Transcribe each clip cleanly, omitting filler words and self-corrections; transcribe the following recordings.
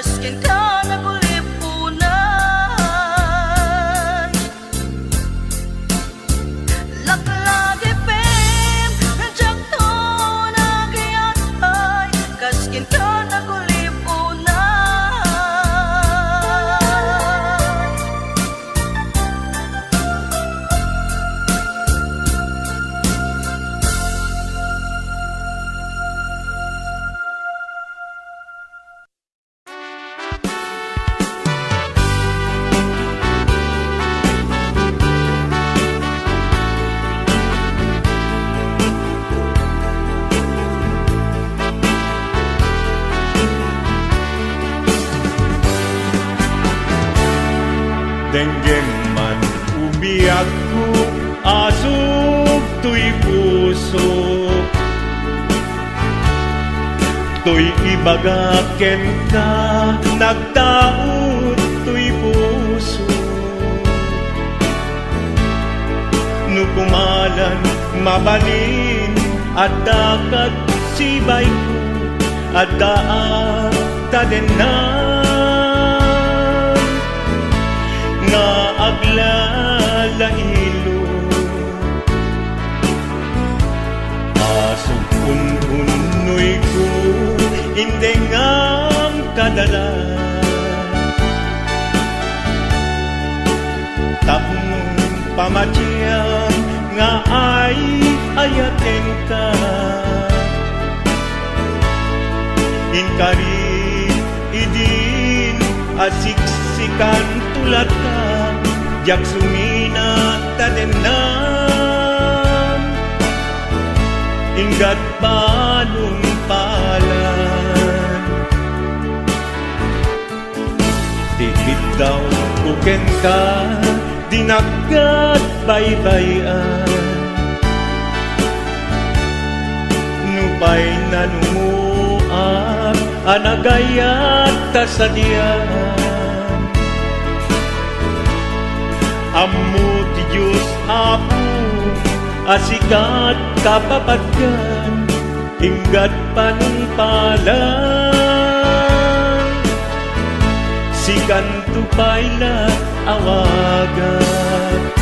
kaskin ka nagulipunan. Laklagi pem, rajak to nagyatay, kaskin ka nagulipunan. Denggem man umiyak ko, asog to'y puso. To'y ibagaken ka, nagtaot to'y puso. Nukumalan, mabalin, at dakat sibay ko, at daan tadenan. Nga aglalahilo, asong ununoy ko, hindi ngang kadala. Tapong pamatyang nga ay ayaten ka. Inkari idin asiksikan tulad ka, jak sumina tadenan. Inggat panumpalan, dikit daw kuken ka, dinagat baybayan. Nupay nanumuan, anagayat tasadian. Ammo ti Diyos Apo, asikat kapapatgan, inggat panumpalan. Sikan tupayla awagan.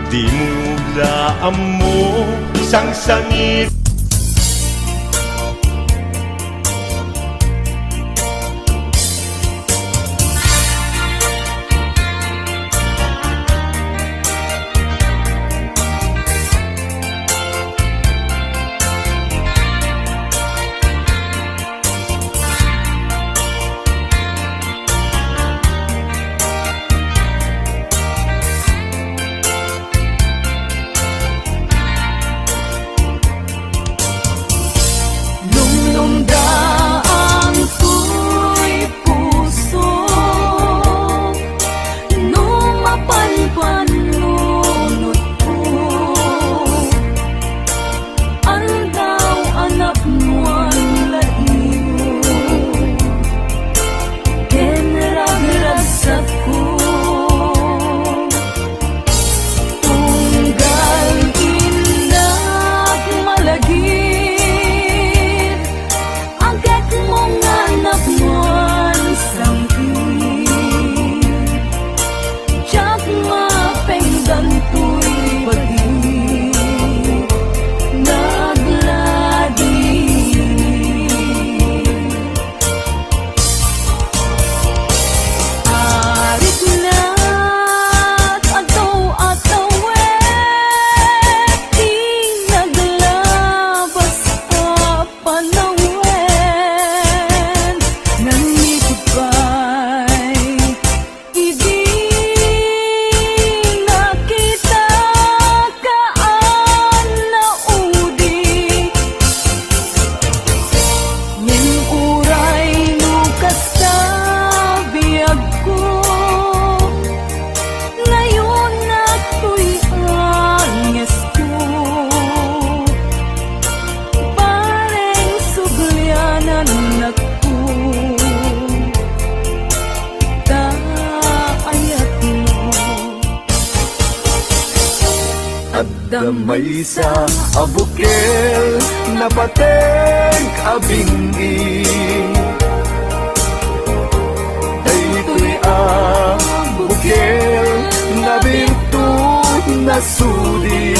Di mo laan mo sangsangit. at damay sa abukel na pateng abingi. Daytoy abukel na birtud na sudi.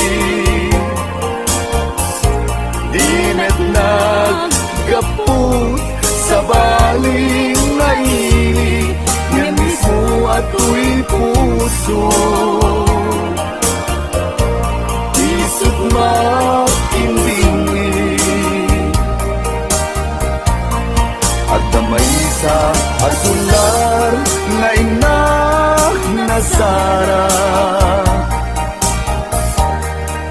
Dimet naggapot sa baling ngaini, nga mismo ato'y puso. Isut makimbingi at damay sa asular nga inak na Sara.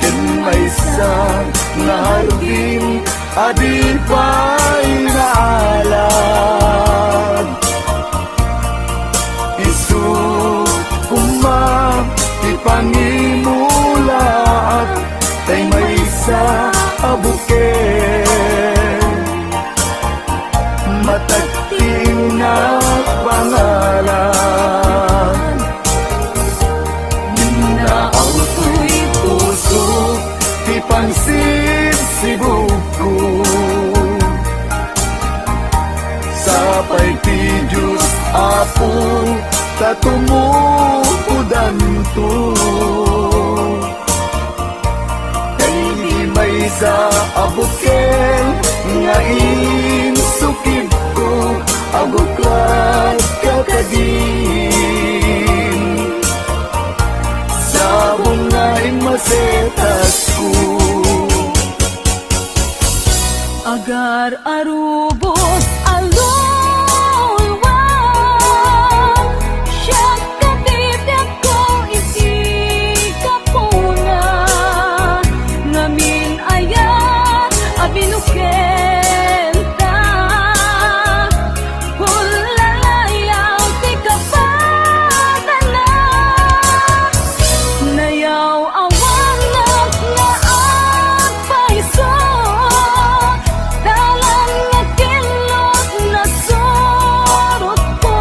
Ken may sa nga hardin adi pa'y naalag. Isu kumang ipangimulaat tay may sa abukel matagting na pangalan. Minaaw to'y puso ti pangsibsibog ko. Sapay ti Diyos Apo tatumukudan to. Kay di may sa abukel nga insukib ko abuklat kakagin. Sabong nga masetas ko. Agar arubos alulwang, siyak katibyak ko iti kapuna. Ngamin ayan abinukenta, hulalayaw ti kapadala. Nayaw awanak nga agpaiso, dalan nga kilot na sorot po.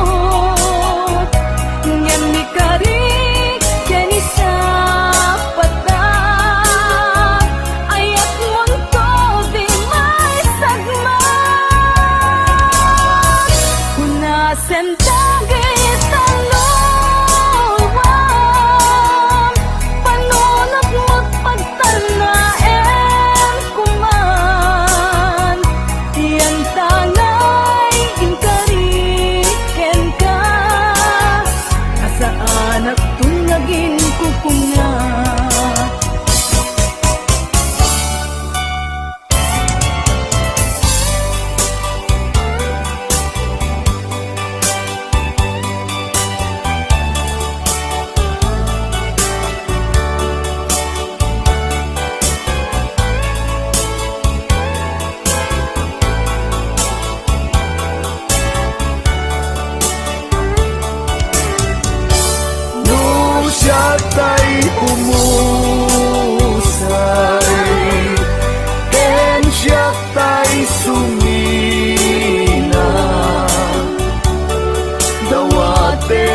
Ngem ni karik ken isa patak, ayat munto di may sagmat. Hunasen dagit talulwang, panunot mo't pagtanaen kuman. Yan tangay inkariken ka, asaan at tunagin kukunga. No siya tay umusay, ken siya tay sumina. Dawate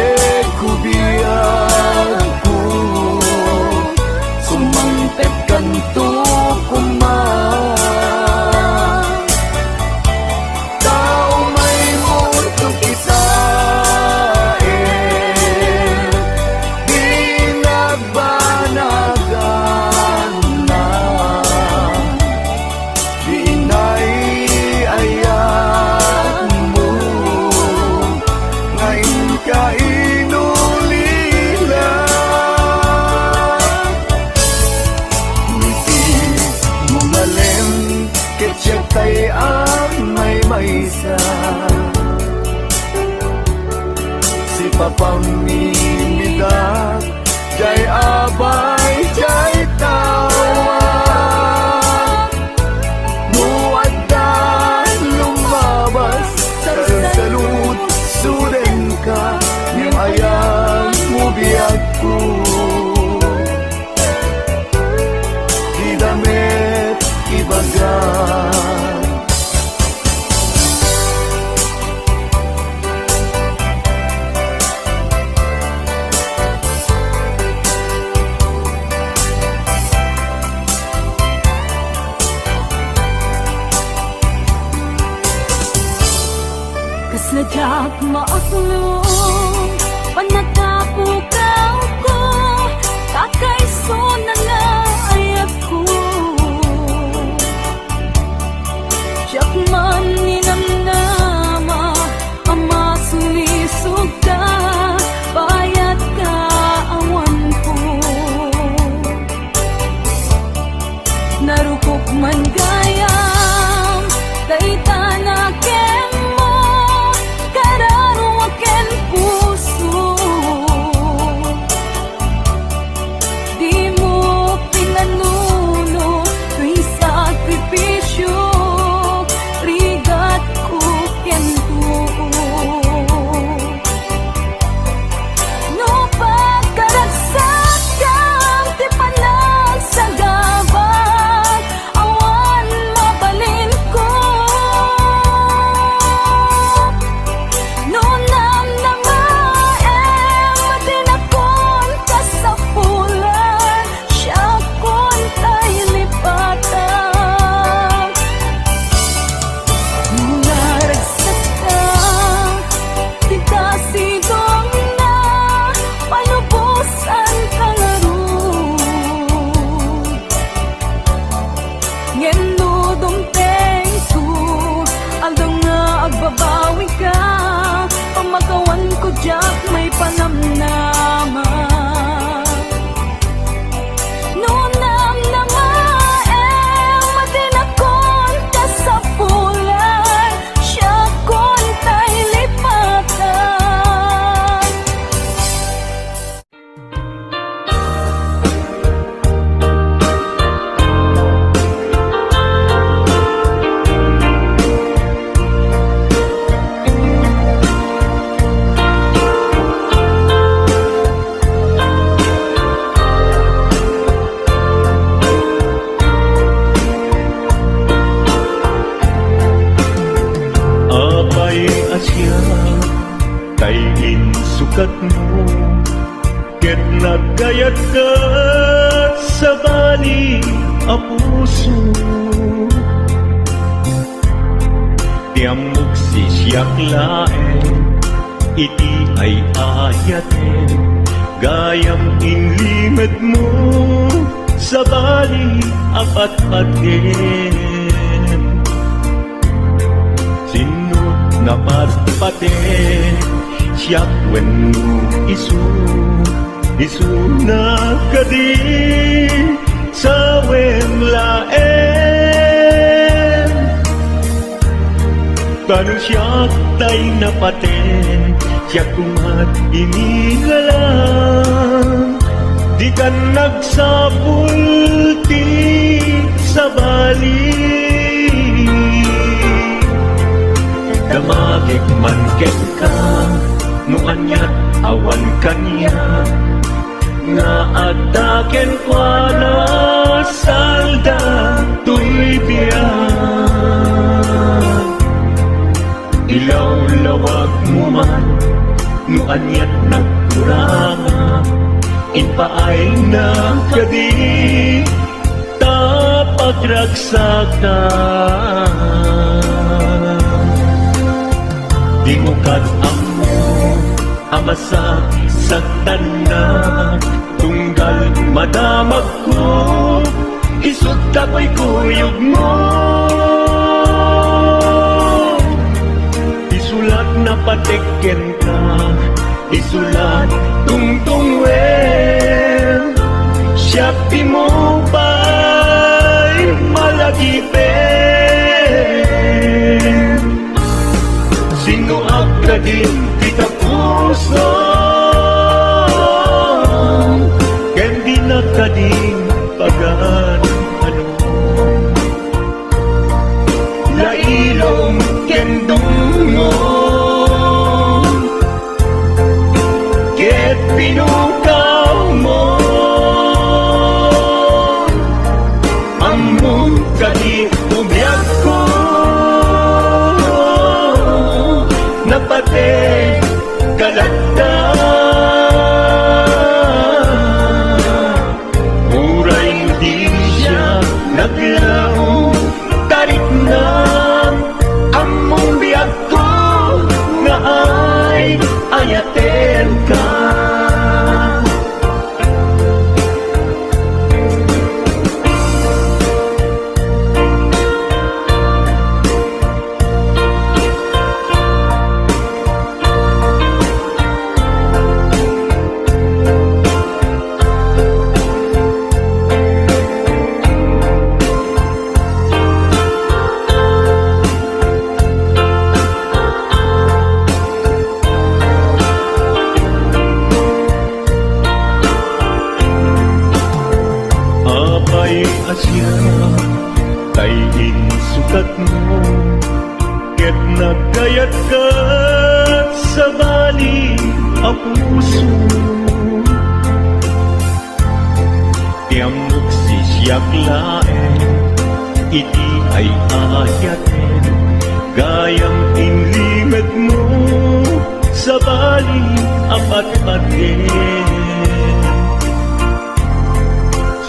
kubiyag ko, sumangpet kanto kuman. Tao may mundo kisain, di nagbanagan na. Di naiayan mo, ngayon ka inulila. Hindi mo malim, ketyak tay ang may maysa. Si papamimidak, jay abay, jay tawa. Muaddan lumabas, sa salud, suden ka, niyang ayang mo biyag ko. Di damit ibagan. bali a puso. Tiamog si siyak laeng, iti ay ayaten, gayam inlimad mo sa bali apat-paten. Sinut na patpaten, siyak wenno isu na kadi sa wemlaen. Kanu siyak tay napaten, siyak kumat inigalang, di kan nagsapulti sa bali. Damagik man ket ka, nuanyat awan kanya, nga ataken kwa na salda tuy biyan. Ilaw-lawag mo man, nuanyat nagkuranga, inpaay na kadi tapagragsakan. Di mo amo amasak sa tanan, tunggal madamag ko, isut tapoy kuyog mo. Isulat na patikken ka, isulat tungtung wen, siya mo pa'y malagipen. Sino agkadin kita puso, ken di nakading pagan ano. Lailong ken dungo, ket pinukaw mo, among kadi ubiyag ko, napate kalagda. Uray mo di siya naglaong, tarik na among biyag ko, nga ay ayaten ka. Apay asya, tayin sukat mo, ket nagkayat ka sa bali a puso. Tiamok si siyak laeng, iti ay ayaten, gayam inlimad mo sa bali apat-paten.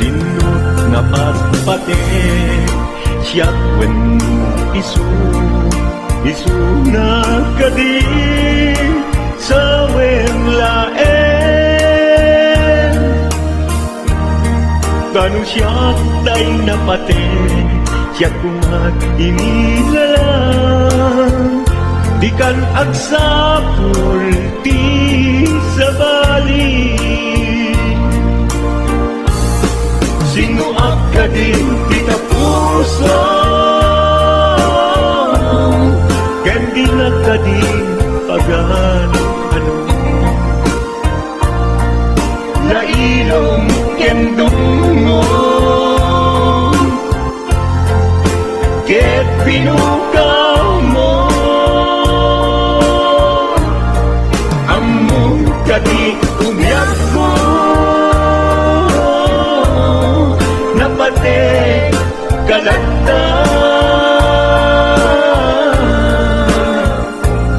Sinut na patpaten, siyak wenno isu na kadi sa wemlaen. Kanu siyak tay napaten, siyak kumat inilalang, di kan agsapul ti sa bali. Sino agkadin kita puso, ken di nakadin pagan ano. Lailong ken dungo, ket pinukaw mo, among kadi umyag ko, napate kalagda.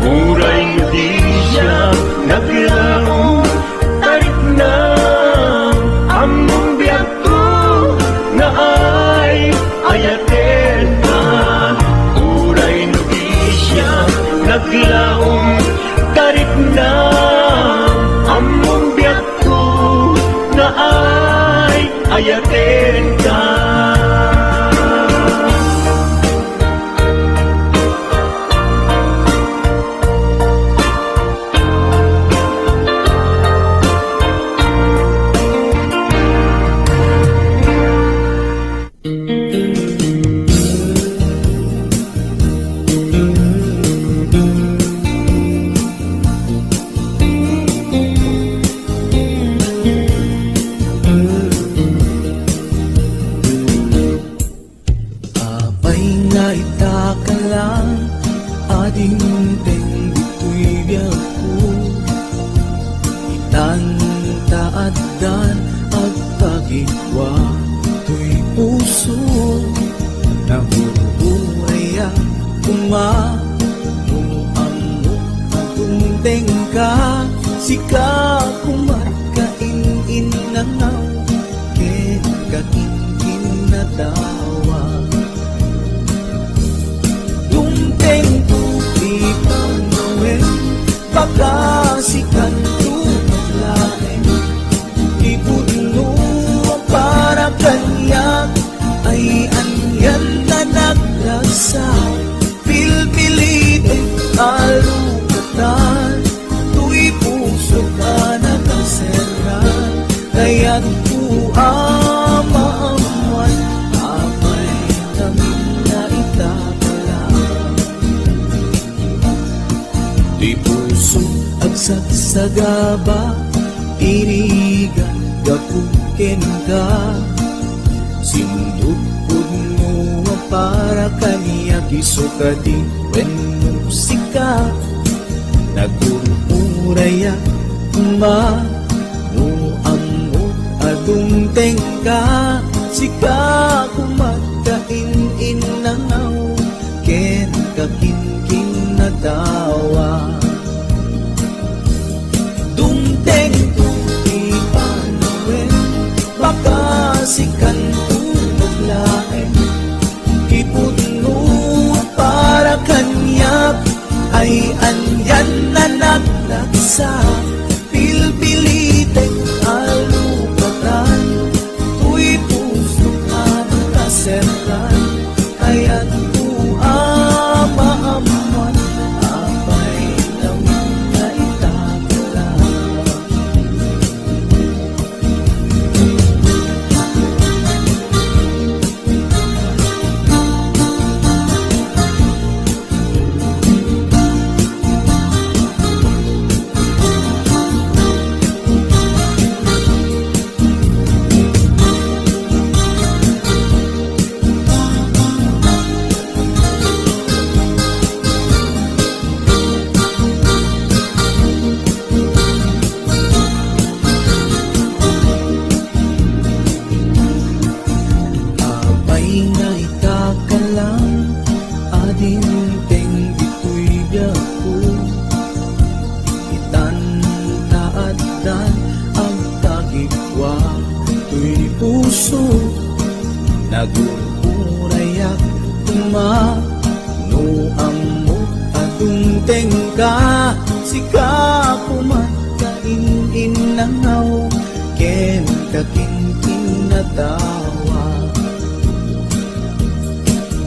Uray mo di siya naglaong, tarik na among biyag ko, Adinteng dito'y biyak ko, itantaaddan at pagigwa to'y puso. Nahuhuraya kumanuamo atungteng ka, sika kumarkain nangaw, ken kakingkin na tawa. Tungteng tupi panawin, pakasikan tumaglain, ibudno ang para kanyak, ay anyan na naglasa, pilpilitin alukatan, tu'y puso ka nakaseran, kaya't maamuan, amay namin na itakala. Di puso agsagsagaba, irigan gapukin ka, sindupod mo para kaniya kisukati wen musika, nagururaya manuamo atungteng ka, sika kumagkain nangaw, ken kakingking na tawa. Dungteng tuti panawin, pakasikan tumaglain, ipudno para kanyak, ay anyan na naglaksa, pilpilitin alukatan, tu'y puso ka nakaseran, kaya't maamuan, abay naman na itakala. Abay nga itakalang, adinteng dito'y biyak ko, itantaaddan ang tagigwa to'y puso, nagururayak kumanuamo atungteng ka, sika kumarkain nangaw, ken kakingking na tawa.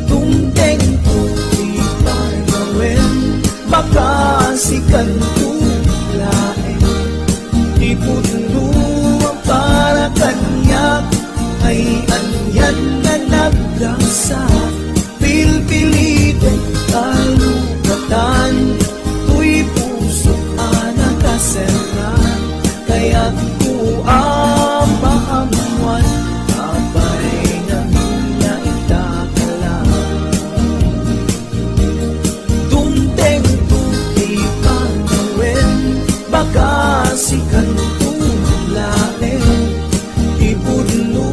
Tungteng tuti panawin, pakasikan tumaglain, ipudno ang para kanyak, ay anyan na naglasa, pilpilitin alukatan, tu'y puso ka nakaseran, kaya't maamuan, abay namin na itakala. Dungteng tuti panawin, pakasikan tumaglain, ibudno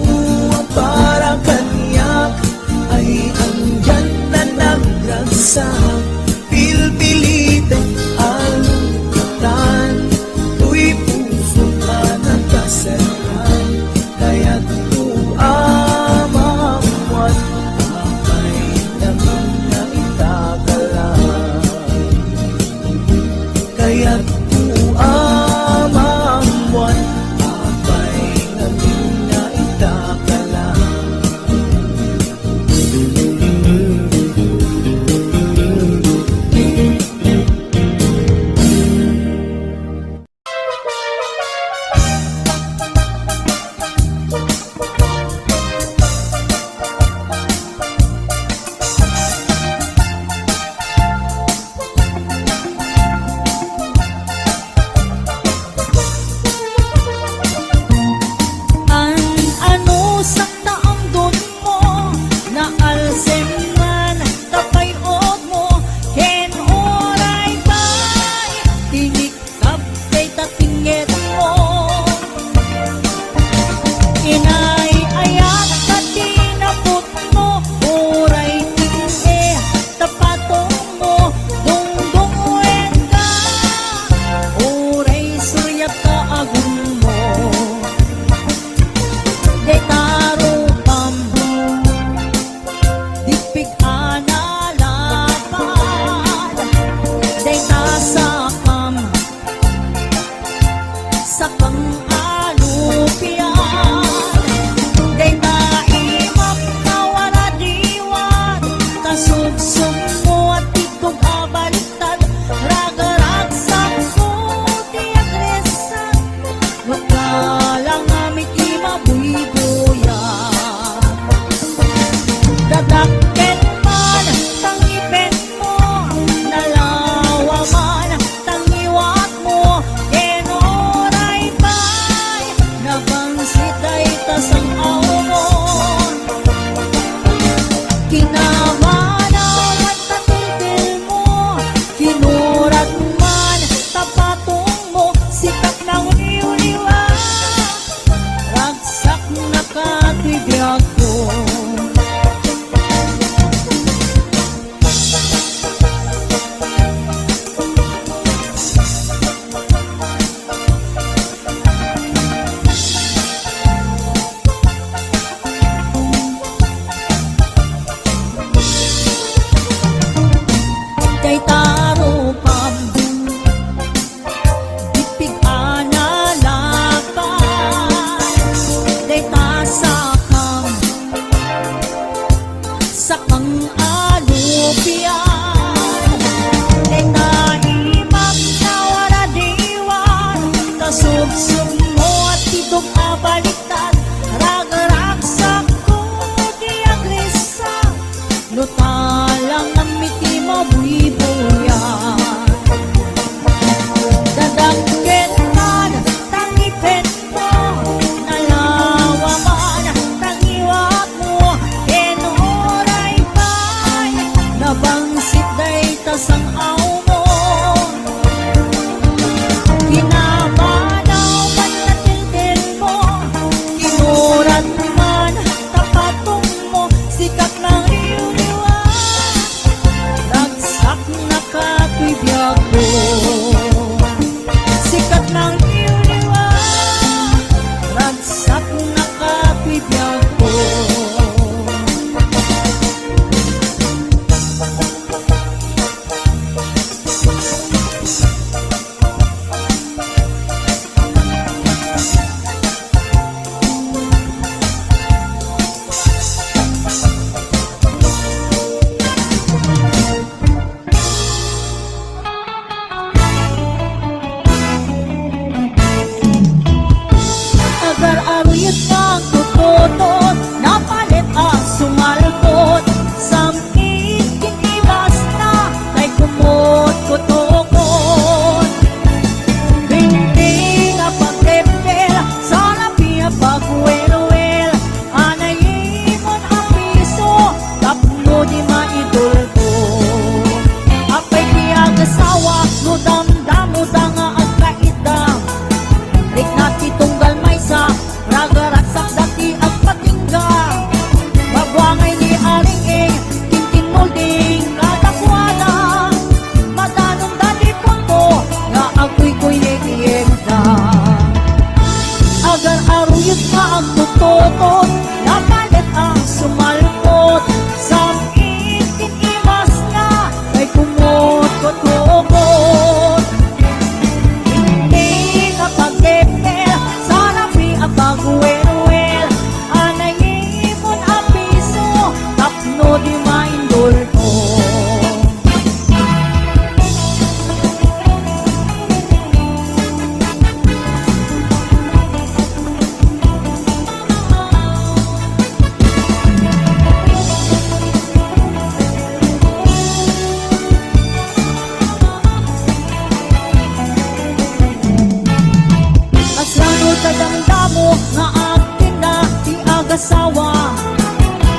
ang para kanyak, ay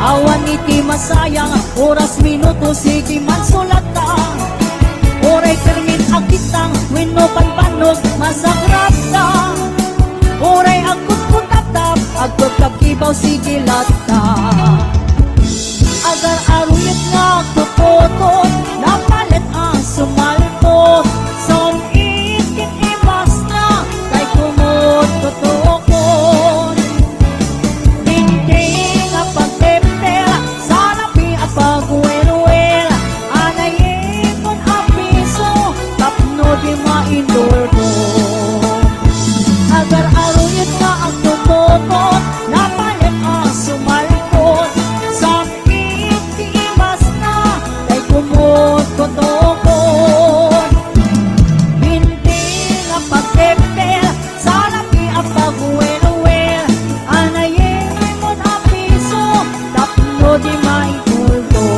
Awan iti masayang, oras minuto, sige man sulatang. Oray termin akitang, wino panpanos, masakrata. Oray agkut putatap, agkut kakibaw, sige lata. Agar aruyat nga kutotot, napalit ang sumaltot. Son ikin ibas na, kay kumot kutokon. Hindi nga pagtepera, sarapi ang pagwelwel. Anayin kon apiso, tapno di maindordo. Agar aruyat nga ang kutotot, napalit ang sumaltot. Son ikin ibas na, kay kumot kutokon. Hindi nga pagtepera, sarapi ang pagwelwel. Anayin mo na piso, tapno di maituldo.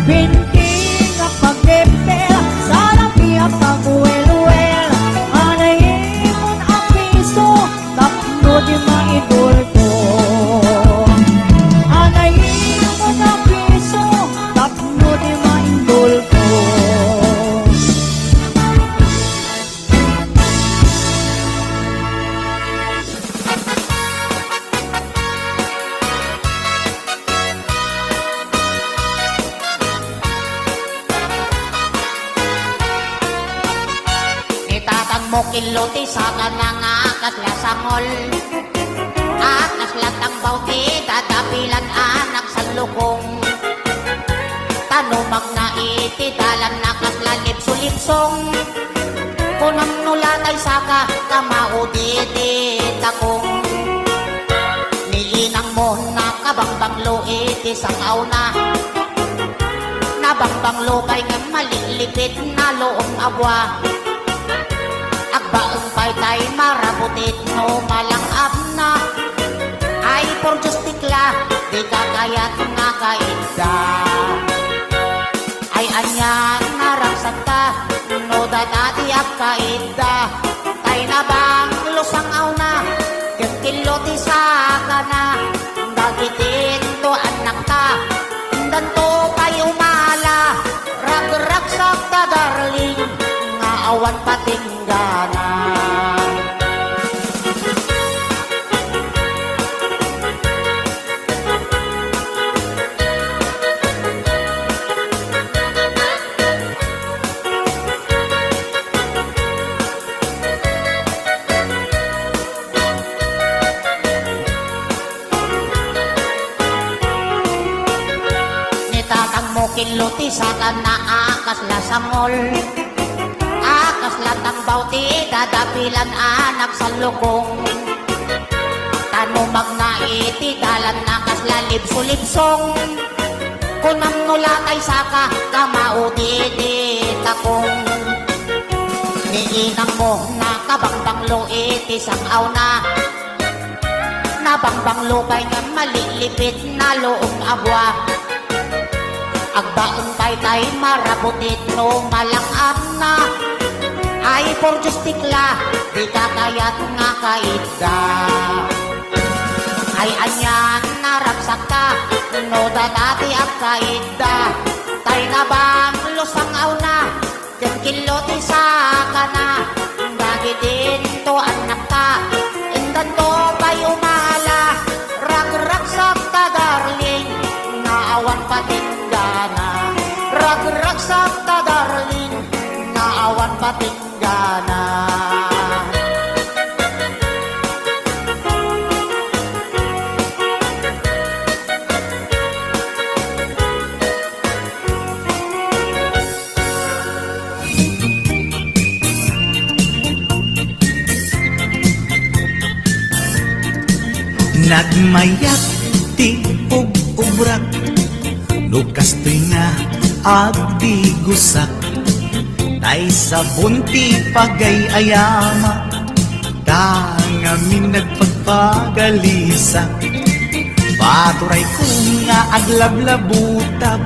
Hindi nga pagtepera, sarapi ang pagwelwel. Anayin mo na piso, tapno di maituldo. Anayin mo na piso, tapno di maituldo. Itatang mo kiloti sa kanang kaslasangol. Akaslatang bauti, dadapilan anak sa lukong. Tanumag na iti, dalang nakaslalip sulipsong. Kunam nulatay saka, kamauditi takong. Niinang mo na kabangbanglo iti sangaw na. Nabangbanglo kay nga malilipit na loong abwa. Agbaong paytay marabutit no malangap na. Ay por justikla, di kakayat nga kainda. Ay anyan narangsak ka, no dadati ak kainda. Tay na bang lusangaw na, kiloti sa ka na. Dagitin to anak ka, dan to pay umala. Rag-ragsak ta darling, nga awan patinggana. Nitatang mo kiloti sa kanaakas lasangol. Akas latang bauti, dadapilan anak sa lukong. Tanumag na iti, dalan nakas lalib sulipsong. Kunam nulatay saka, kamauditi takong. Niinang mo na kabangbanglo iti sangaw na. Nabangbanglo kay nga malilipit na loong abwa. Agbaong paytay marabutit no malangap na. Ay por justikla, di kakayat nga kainda. Ay anyan naragsak ka, no dadati ang kainda. Tay na bang lusangaw na, yung kiloti sa ka na. Dagitin to anak ka, indan to pay umala. Rag-ragsak ta darling, naawan patinggana. Rag-ragsak ta darling, naawan patinggana. Nagmayak ti ug-ubrak, lukas nga agdi gusak. Tay sa bunti pagay-ayama, tangamin nagpagpagalisak. Baturay ko nga aglablabutab,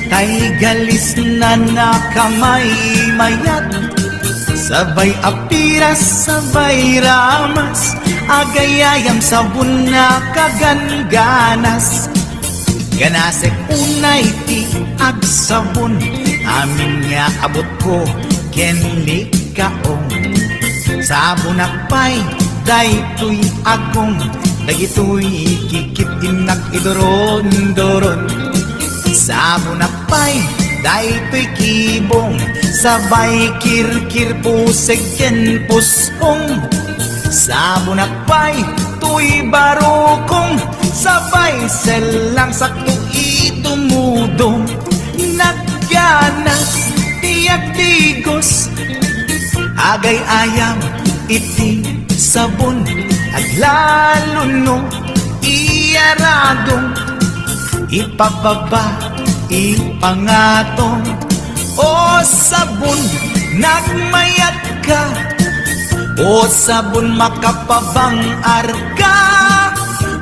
tay galis na nakamay mayat. Sabay apiras, sabay ramas, agayayam sabon na kaganganas. Ganasek unay ti agsabon, amin nga abot ko kenli kaong. Sabon akpay, daytoy agong, dagitoy kikit inak idoron-doron. Sabon akpay, daytoy kibong, sabay kirkir puseg ken puskong. Sabon akpay, tuy barokong, sabay selang sakto itumudong. Nagyanas, tiyak tigos, agay ayam iti sabon, aglalo no iyaradong, ipababa ipangatong. O sabon, nagmayat ka, o sabon makapabang arka,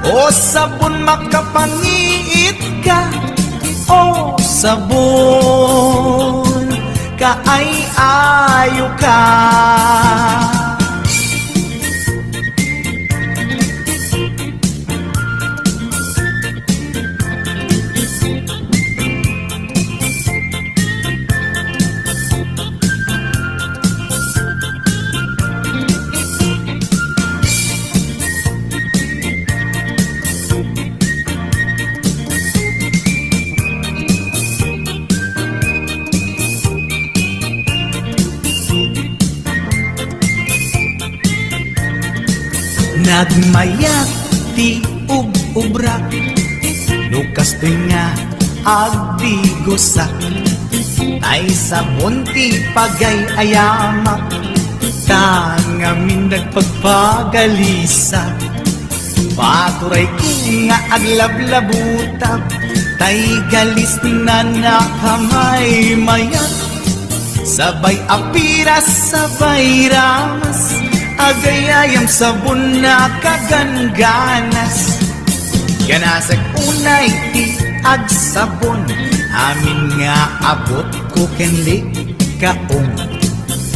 o sabon makapangiit ka, o sabon kaay-ayo ka. Nagmayat ti ub-ubrak, lukas to'y nga agdigusak, tay sabon ti pagay-ayamak, tangamin nagpagpagalisa. Paturay ko nga aglablabutak, tay galis na nakamay mayat, sabay apiras, sabay ramas, agayayam sabon na kaganganas. Ganasag unay ti agsabon, amin nga abot ko kenli kaong.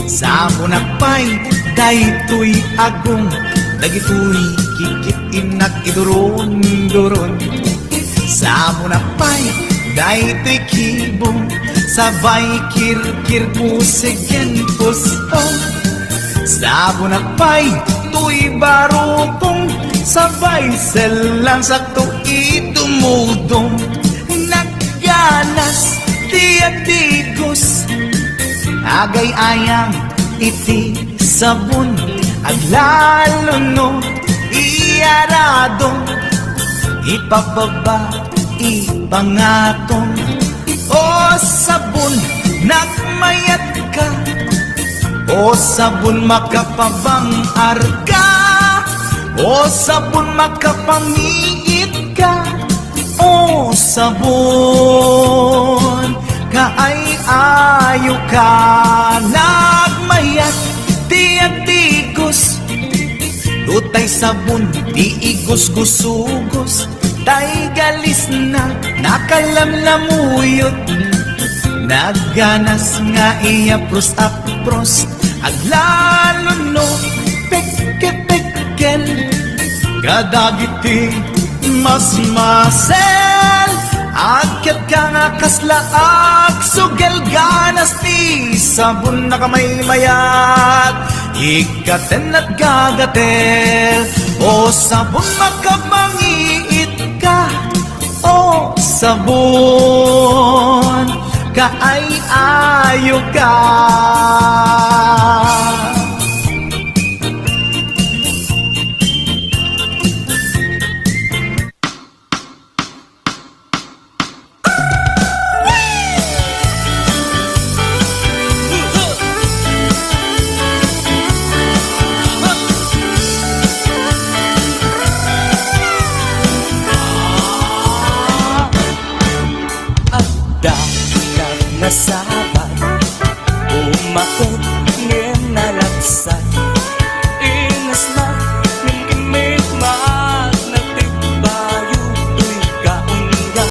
Sabon akpay, daytoy agong, dagitoy kikit inak idoron-doron. Sabon akpay, daytoy kibong, sabay kirkir puseg ken puskong. Sabon akpay, tuy barokong, sabay selang sakto itumudong. Nagyanas, tiyak tigos, agay ayam iti sabon, aglalo no iyaradong, ipababa ipangatong. O sabon, nagmayat ka, o sabon makapabang arka, o sabon makapangiit ka, o sabon kaay-ayo ka. Nagmayat tiyak tigos, tutay sabon di igos-gusugos, tay galis na nakalamlamuyot. Nagganas nga iapros-apros, aglalo no pekke-pekkel, kadagiti mas-masel, agkat ka nga kaslaak, sugel ganas ti sabon na kamay mayat, ikaten at gagatel. O sabon makapangiit ka, o sabon kaay-ayo ka. Dagat na sa